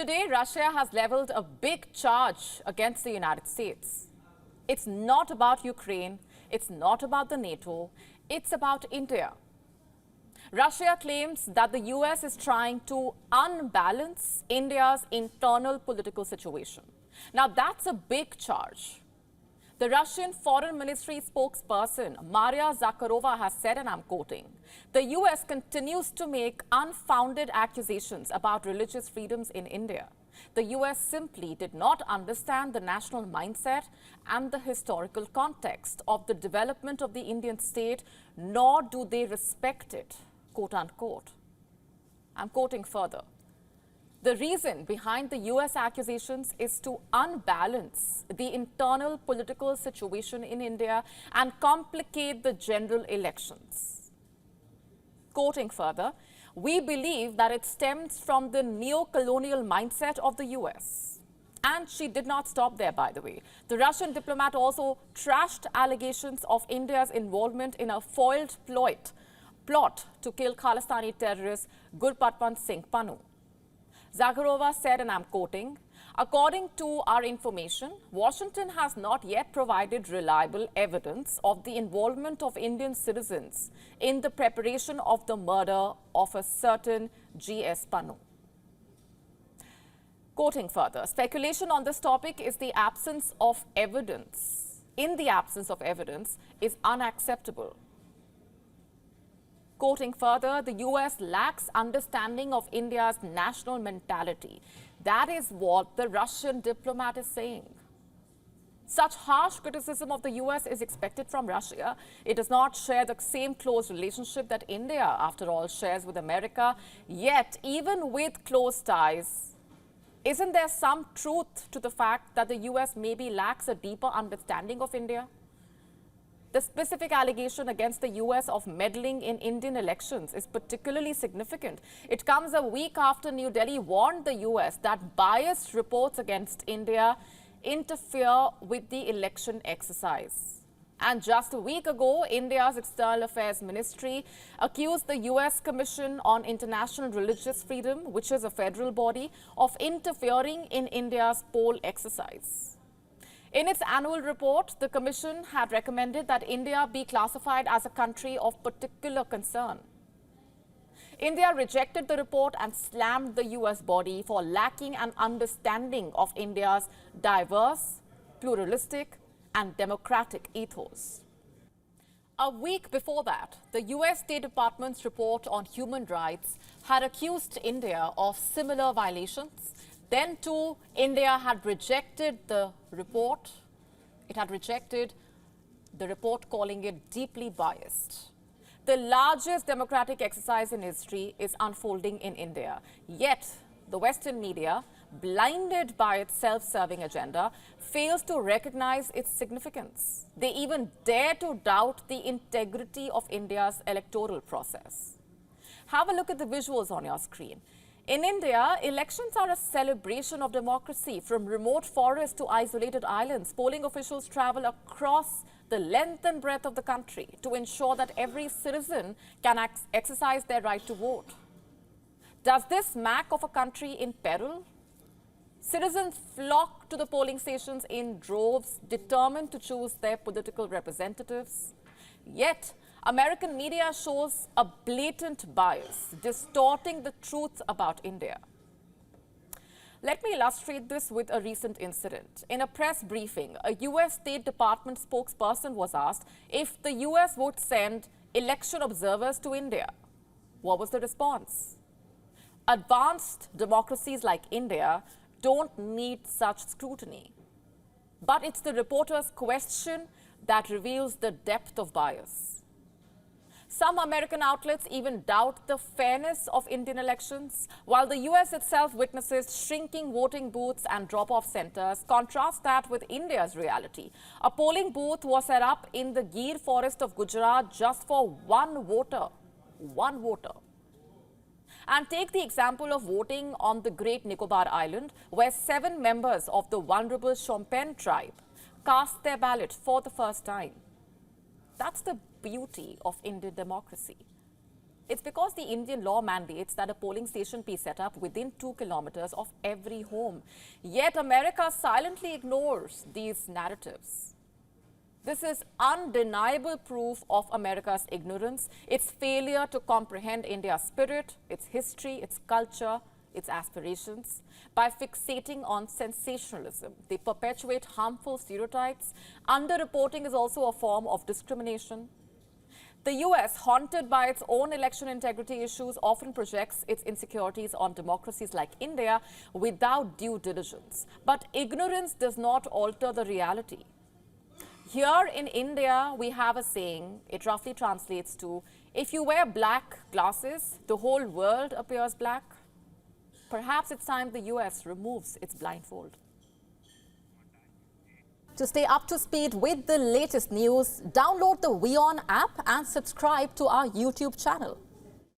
Today, Russia has leveled a big charge against the United States. It's not about Ukraine, it's not about the NATO, it's about India. Russia claims that the US is trying to unbalance India's internal political situation. Now, that's a big charge. The Russian Foreign Ministry spokesperson, Maria Zakharova, has said, and I'm quoting, the US continues to make unfounded accusations about religious freedoms in India. The US simply did not understand the national mindset and the historical context of the development of the Indian state, nor do they respect it, quote unquote. I'm quoting further. The reason behind the US accusations is to unbalance the internal political situation in India and complicate the general elections. Quoting further, we believe that it stems from the neo-colonial mindset of the US. And she did not stop there, by the way. The Russian diplomat also trashed allegations of India's involvement in a foiled plot to kill Khalistani terrorist Gurpatwant Singh Pannu. Zakharova said, and I'm quoting, according to our information, Washington has not yet provided reliable evidence of the involvement of Indian citizens in the preparation of the murder of a certain G.S. Pannu. Quoting further, speculation on this topic is the absence of evidence. In the absence of evidence is unacceptable. Quoting further, the US lacks understanding of India's national mentality. That is what the Russian diplomat is saying. Such harsh criticism of the US is expected from Russia. It does not share the same close relationship that India, after all, shares with America. Yet, even with close ties, isn't there some truth to the fact that the US maybe lacks a deeper understanding of India? The specific allegation against the US of meddling in Indian elections is particularly significant. It comes a week after New Delhi warned the US that biased reports against India interfere with the election exercise. And just a week ago, India's External Affairs Ministry accused the US Commission on International Religious Freedom, which is a federal body, of interfering in India's poll exercise. In its annual report, the Commission had recommended that India be classified as a country of particular concern. India rejected the report and slammed the US body for lacking an understanding of India's diverse, pluralistic, and democratic ethos. A week before that, the US State Department's report on human rights had accused India of similar violations. Then too, India had rejected the report. It had rejected the report, calling it deeply biased. The largest democratic exercise in history is unfolding in India. Yet, the Western media, blinded by its self-serving agenda, fails to recognize its significance. They even dare to doubt the integrity of India's electoral process. Have a look at the visuals on your screen. In India, elections are a celebration of democracy. From remote forests to isolated islands, polling officials travel across the length and breadth of the country to ensure that every citizen can exercise their right to vote. Does this smack of a country in peril? Citizens flock to the polling stations in droves, determined to choose their political representatives. Yet, American media shows a blatant bias, distorting the truth about India. Let me illustrate this with a recent incident. In a press briefing, a US State Department spokesperson was asked if the US would send election observers to India. What was the response? Advanced democracies like India don't need such scrutiny. But it's the reporter's question that reveals the depth of bias. Some American outlets even doubt the fairness of Indian elections, while the US itself witnesses shrinking voting booths and drop-off centers. Contrast that with India's reality. A polling booth was set up in the Gir forest of Gujarat just for one voter. One voter. And take the example of voting on the Great Nicobar Island, where 7 members of the vulnerable Shompen tribe cast their ballot for the first time. That's the beauty of Indian democracy. It's because the Indian law mandates that a polling station be set up within 2 kilometers of every home. Yet America silently ignores these narratives. This is undeniable proof of America's ignorance, its failure to comprehend India's spirit, its history, its culture, its aspirations. By fixating on sensationalism, they perpetuate harmful stereotypes. Underreporting is also a form of discrimination. The US, haunted by its own election integrity issues, often projects its insecurities on democracies like India without due diligence. But ignorance does not alter the reality. Here in India, we have a saying. It roughly translates to, if you wear black glasses, the whole world appears black. Perhaps it's time the US removes its blindfold. To stay up to speed with the latest news, download the WION app and subscribe to our YouTube channel.